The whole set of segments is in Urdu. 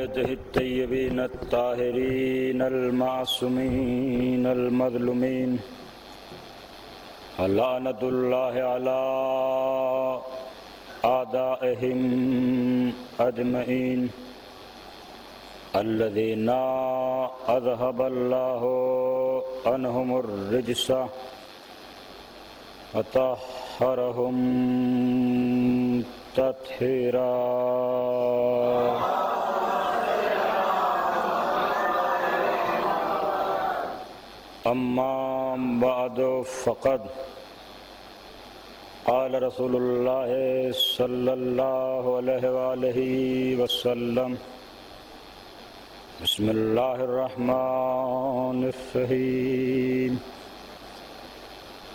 عباده الطيبين الطاهرين المعصومين المظلومين لعنة الله على أعدائهم أجمعين الذين أذهب الله عنهم الرجس وطهرهم تطهيرا. أما بعد فقد قال رسول الله صلى الله عليه وآله وسلم بسم الله الرحمن الرحيم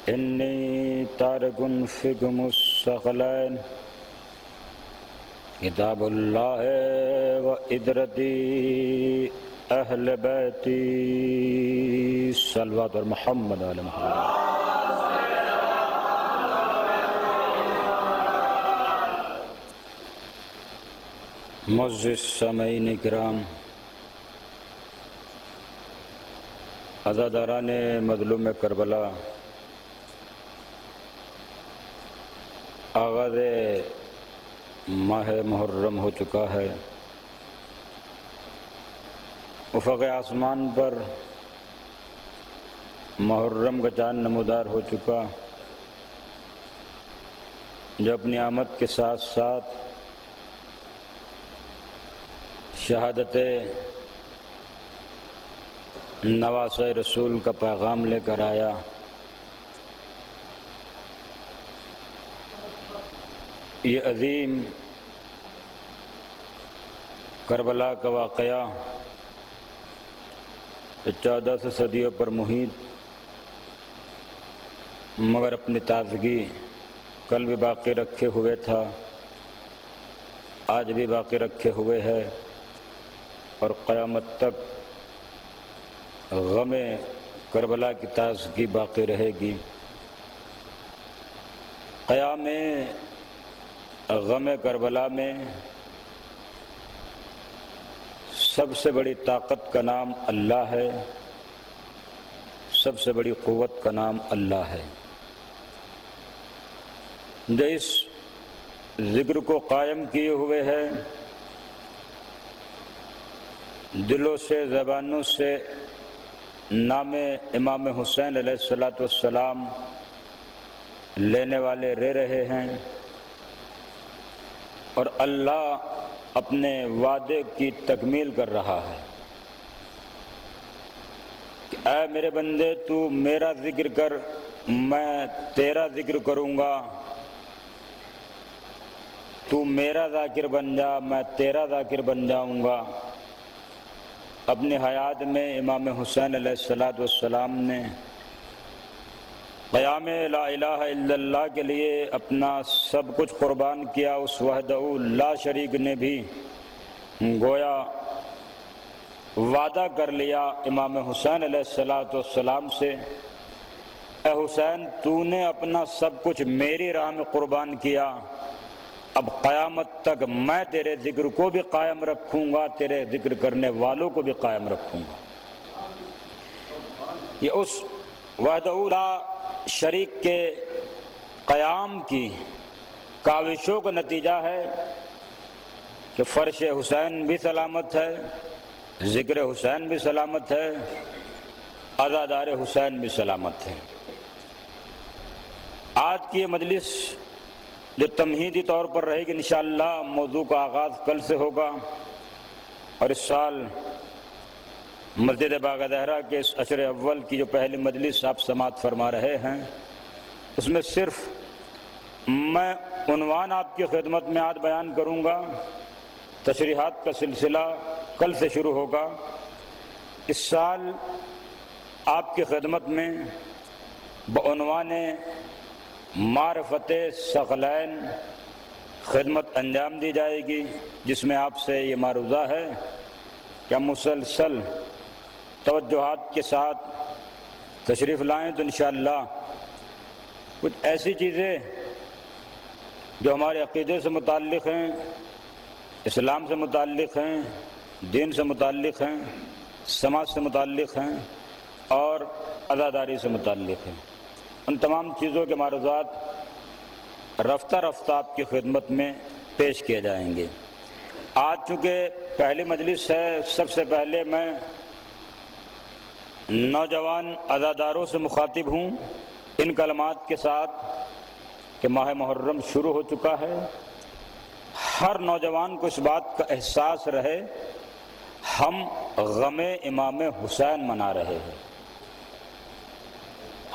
إني تارك فيكم الثقلين کتاب اللہ و ادرتی اہل بیتی صلوات اور محمد علیہ محمد. معزز سامعین کرام، عزاداران مظلوم کربلا، آغاز ماہ محرم ہو چکا ہے. افق آسمان پر محرم کا چاند نمودار ہو چکا، جو اپنی آمد کے ساتھ ساتھ شہادت نواسہ رسول کا پیغام لے کر آیا. یہ عظیم کربلا کا واقعہ 14 صدیوں پر محیط، مگر اپنی تازگی کل بھی باقی رکھے ہوئے تھا، آج بھی باقی رکھے ہوئے ہے، اور قیامت تک غم کربلا کی تازگی باقی رہے گی. قیام غم کربلا میں سب سے بڑی طاقت کا نام اللہ ہے، سب سے بڑی قوت کا نام اللہ ہے، جو اس ذکر کو قائم کیے ہوئے ہے، دلوں سے زبانوں سے نام امام حسین علیہ السلام لینے والے رہ رہے ہیں، اور اللہ اپنے وعدے کی تکمیل کر رہا ہے کہ اے میرے بندے، تو میرا ذکر کر، میں تیرا ذکر کروں گا. تو میرا ذاکر بن جا، میں تیرا ذاکر بن جاؤں گا. اپنی حیات میں امام حسین علیہ السلام نے قیام لا الہ الا اللہ کے لیے اپنا سب کچھ قربان کیا. اس وحدہ لا شریک نے بھی گویا وعدہ کر لیا امام حسین علیہ السلام سے، اے حسین، تو نے اپنا سب کچھ میری راہ میں قربان کیا، اب قیامت تک میں تیرے ذکر کو بھی قائم رکھوں گا، تیرے ذکر کرنے والوں کو بھی قائم رکھوں گا. یہ اس وحدہ لا شریک کے قیام کی کاوشوں کا نتیجہ ہے کہ فرش حسین بھی سلامت ہے، ذکر حسین بھی سلامت ہے، عزادار حسین بھی سلامت ہے. آج کی یہ مجلس جو تمہیدی طور پر رہے گی، انشاءاللہ موضوع کا آغاز کل سے ہوگا، اور اس سال مسجد باغ زہرا کے اس عشر اول کی جو پہلی مجلس آپ سماعت فرما رہے ہیں، اس میں صرف میں عنوان آپ کی خدمت میں آج بیان کروں گا. تشریحات کا سلسلہ کل سے شروع ہوگا. اس سال آپ کی خدمت میں بعنوان معرفت ثقلین خدمت انجام دی جائے گی، جس میں آپ سے یہ معروضہ ہے کہ مسلسل توجہات کے ساتھ تشریف لائیں تو انشاءاللہ کچھ ایسی چیزیں جو ہمارے عقیدے سے متعلق ہیں، اسلام سے متعلق ہیں، دین سے متعلق ہیں، سماج سے متعلق ہیں اور عزاداری سے متعلق ہیں۔ ان تمام چیزوں کے معروضات رفتہ رفتہ آپ کی خدمت میں پیش کیے جائیں گے۔ آج چونکہ پہلی مجلس ہے، سب سے پہلے میں نوجوان عزاداروں سے مخاطب ہوں ان کلمات کے ساتھ کہ ماہ محرم شروع ہو چکا ہے۔ ہر نوجوان کو اس بات کا احساس رہے ہم غم امام حسین منا رہے ہیں۔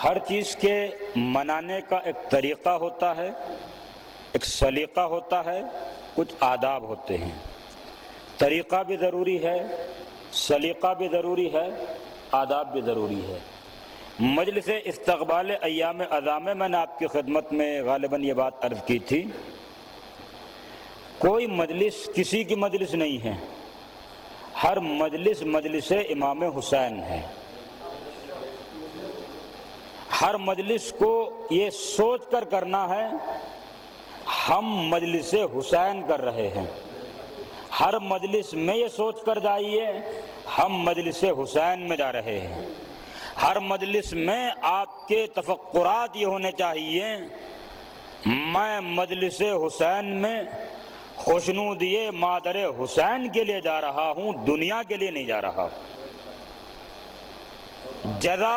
ہر چیز کے منانے کا ایک طریقہ ہوتا ہے، ایک سلیقہ ہوتا ہے، کچھ آداب ہوتے ہیں۔ طریقہ بھی ضروری ہے، سلیقہ بھی ضروری ہے، آداب بھی ضروری ہے۔ مجلس استقبال ایام عزا میں نے آپ کی خدمت میں غالباً یہ بات عرض کی تھی، کوئی مجلس کسی کی مجلس نہیں ہے، ہر مجلس مجلس امام حسین ہے۔ ہر مجلس کو یہ سوچ کر کرنا ہے ہم مجلس حسین کر رہے ہیں۔ ہر مجلس میں یہ سوچ کر جائیے ہم مجلس حسین میں جا رہے ہیں۔ ہر مجلس میں آپ کے تفکرات یہ ہونے چاہیے میں مجلس حسین میں خوشنودی مادر حسین کے لیے جا رہا ہوں، دنیا کے لیے نہیں جا رہا۔ جزا،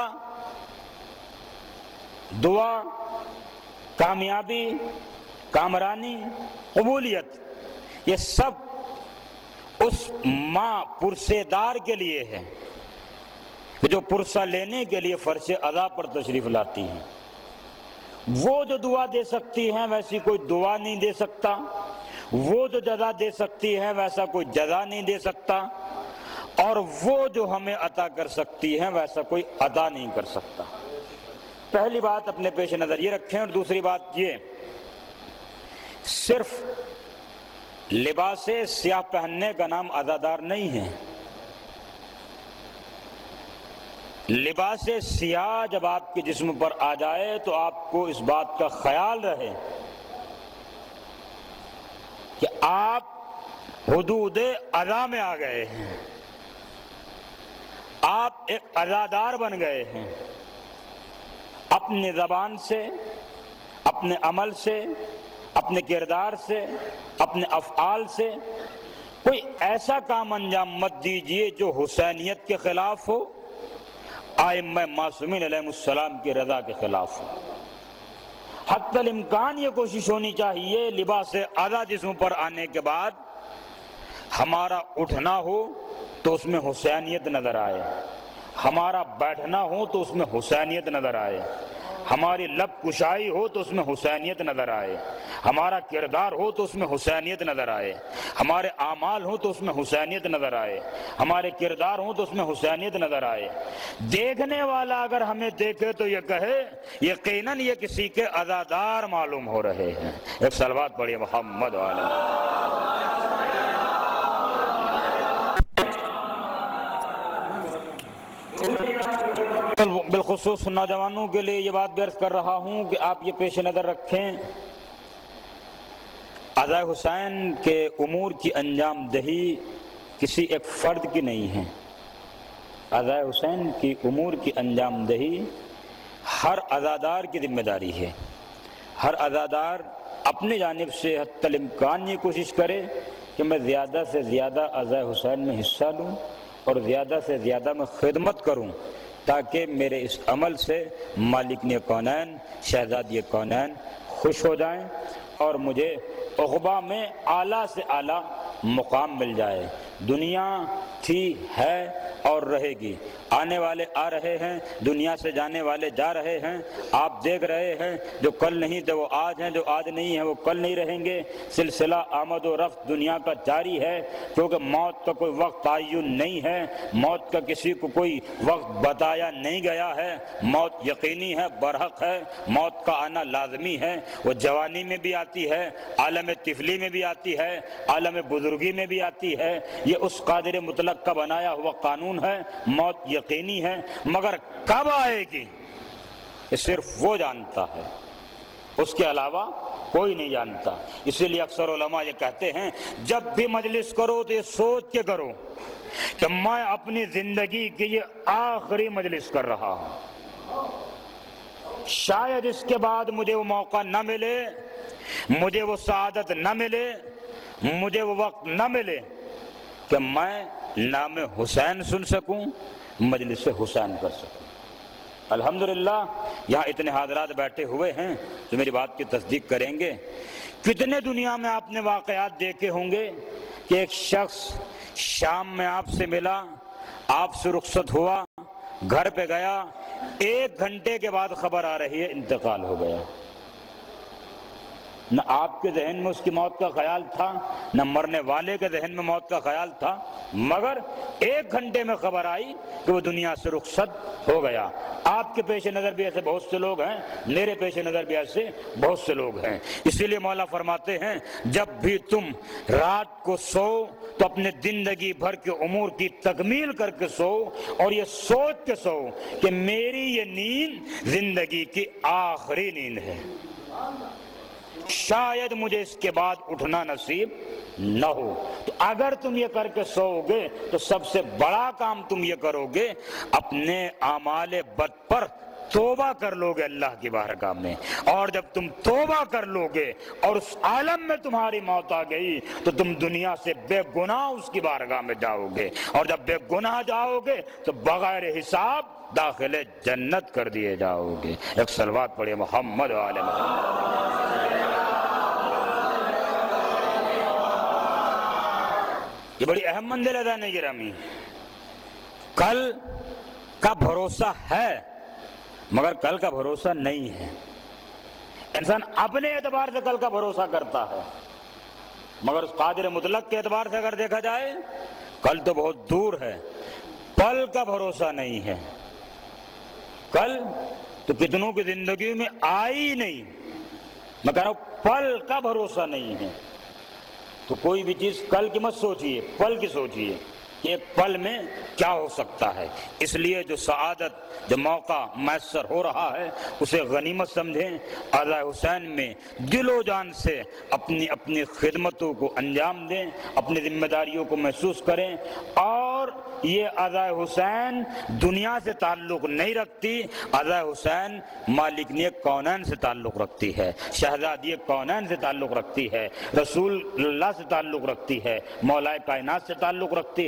دعا، کامیابی، کامرانی، قبولیت، یہ سب اس ماں پرسے دار کے لیے ہے جو پرسہ لینے کے لیے فرش عزا پر تشریف لاتی ہیں۔ وہ جو دعا دے سکتی ہیں ویسی کوئی دعا نہیں دے سکتا، وہ جو جزا دے سکتی ہے ویسا کوئی جزا نہیں دے سکتا، اور وہ جو ہمیں عطا کر سکتی ہے ویسا کوئی عطا نہیں کر سکتا۔ پہلی بات اپنے پیش نظر یہ رکھیں، اور دوسری بات یہ، صرف لباس سیاہ پہننے کا نام عزادار نہیں ہے۔ لباس سیاہ جب آپ کے جسم پر آ جائے تو آپ کو اس بات کا خیال رہے کہ آپ حدود عزا میں آ گئے ہیں، آپ ایک عزادار بن گئے ہیں۔ اپنی زبان سے، اپنے عمل سے، اپنے کردار سے، اپنے افعال سے کوئی ایسا کام انجام مت دیجیے جو حسینیت کے خلاف ہو، ائمہ معصومین علیہ السلام کی رضا کے خلاف ہو۔ حتی الامکان یہ کوشش ہونی چاہیے لباس عزا جسم پر آنے کے بعد ہمارا اٹھنا ہو تو اس میں حسینیت نظر آئے، ہمارا بیٹھنا ہو تو اس میں حسینیت نظر آئے، ہماری لب کشائی ہو تو اس میں حسینیت نظر آئے، ہمارا کردار ہو تو اس میں حسینیت نظر آئے، ہمارے اعمال ہو تو اس میں حسینیت نظر آئے، ہمارے کردار ہو تو اس میں حسینیت نظر آئے۔ دیکھنے والا اگر ہمیں دیکھے تو یہ کہے یقیناً یہ کسی کے عزادار معلوم ہو رہے ہیں۔ ایک صلوات پڑھیے محمد علیہ۔ بالخصوص نوجوانوں کے لیے یہ بات درج کر رہا ہوں کہ آپ یہ پیش نظر رکھیں، عزا حسین کے امور کی انجام دہی کسی ایک فرد کی نہیں ہے۔ عزا حسین کی امور کی انجام دہی ہر عزادار کی ذمہ داری ہے۔ ہر عزادار اپنی جانب سے حتی الامکان یہ کوشش کرے کہ میں زیادہ سے زیادہ عزا حسین میں حصہ لوں اور زیادہ سے زیادہ میں خدمت کروں، تاکہ میرے اس عمل سے مالکن کونین، شہزادی کونین خوش ہو جائیں اور مجھے عقبہ میں اعلیٰ سے اعلیٰ مقام مل جائے۔ دنیا تھی، ہے اور رہے گی، آنے والے آ رہے ہیں، دنیا سے جانے والے جا رہے ہیں۔ آپ دیکھ رہے ہیں جو کل نہیں تھے وہ آج ہیں، جو آج نہیں ہیں وہ کل نہیں رہیں گے۔ سلسلہ آمد و رفت دنیا کا جاری ہے، کیونکہ موت کا کوئی وقت تعین نہیں ہے، موت کا کسی کو کوئی وقت بتایا نہیں گیا ہے۔ موت یقینی ہے، برحق ہے، موت کا آنا لازمی ہے۔ وہ جوانی میں بھی آتی ہے، عالم طفلی میں بھی آتی ہے، عالم بزرگی میں بھی آتی ہے۔ یہ اس قادر مطلق کا بنایا ہوا قانون ہے۔ موت یقینی ہے، مگر کب آئے گی یہ صرف وہ جانتا ہے، اس کے علاوہ کوئی نہیں جانتا۔ اسی لیے اکثر علماء یہ کہتے ہیں جب بھی مجلس کرو تو یہ سوچ کے کرو کہ میں اپنی زندگی کی یہ آخری مجلس کر رہا ہوں، شاید اس کے بعد مجھے وہ موقع نہ ملے، مجھے وہ سعادت نہ ملے، مجھے وہ وقت نہ ملے کہ میں نام حسین سن سکوں، مجلس حسین کر سکوں۔ الحمدللہ یہاں اتنے حاضرات بیٹھے ہوئے ہیں جو میری بات کی تصدیق کریں گے۔ کتنے دنیا میں آپ نے واقعات دیکھے ہوں گے کہ ایک شخص شام میں آپ سے ملا، آپ سے رخصت ہوا، گھر پہ گیا، 1 گھنٹے کے بعد خبر آ رہی ہے انتقال ہو گیا۔ نہ آپ کے ذہن میں اس کی موت کا خیال تھا، نہ مرنے والے کے ذہن میں موت کا خیال تھا، مگر 1 گھنٹے میں خبر آئی کہ وہ دنیا سے رخصت ہو گیا۔ آپ کے پیش نظر بھی ایسے بہت سے لوگ ہیں، میرے پیش نظر بھی ایسے بہت سے لوگ ہیں۔ اسی لیے مولا فرماتے ہیں جب بھی تم رات کو سو تو اپنے زندگی بھر کے امور کی تکمیل کر کے سو، اور یہ سوچ کے سو کہ میری یہ نیند زندگی کی آخری نیند ہے، شاید مجھے اس کے بعد اٹھنا نصیب نہ ہو۔ تو اگر تم یہ کر کے سو گے تو سب سے بڑا کام تم یہ کرو گے، اپنے اعمال بد پر توبہ کر لو گے اللہ کی بارگاہ میں، اور جب تم توبہ کر لو گے اور اس عالم میں تمہاری موت آ گئی تو تم دنیا سے بے گناہ اس کی بارگاہ میں جاؤ گے، اور جب بے گناہ جاؤ گے تو بغیر حساب داخل جنت کر دیے جاؤ گے۔ ایک صلوات پڑھیے محمد و آل محمد۔ یہ بڑی اہم منزل ہے ذہن گرامی۔ کل کا بھروسہ ہے مگر کل کا بھروسہ نہیں ہے۔ انسان اپنے اعتبار سے کل کا بھروسہ کرتا ہے، مگر اس قادر مطلق کے اعتبار سے اگر دیکھا جائے کل تو بہت دور ہے، پل کا بھروسہ نہیں ہے۔ کل تو کتنوں کی زندگی میں آئی نہیں، میں کہہ رہا ہوں پل کا بھروسہ نہیں ہے۔ تو کوئی بھی چیز کل کی مت سوچیے، پل کی سوچیے کہ ایک پل میں کیا ہو سکتا ہے۔ اس لیے جو سعادت، جو موقع میسر ہو رہا ہے اسے غنیمت سمجھیں، عزا حسین میں دل و جان سے اپنی خدمتوں کو انجام دیں، اپنی ذمہ داریوں کو محسوس کریں۔ اور یہ عزا حسین دنیا سے تعلق نہیں رکھتی، عزا حسین مالکنی کونین سے تعلق رکھتی ہے، شہزادی کونین سے تعلق رکھتی ہے، رسول اللہ سے تعلق رکھتی ہے، مولا کائنات سے تعلق رکھتی ہے۔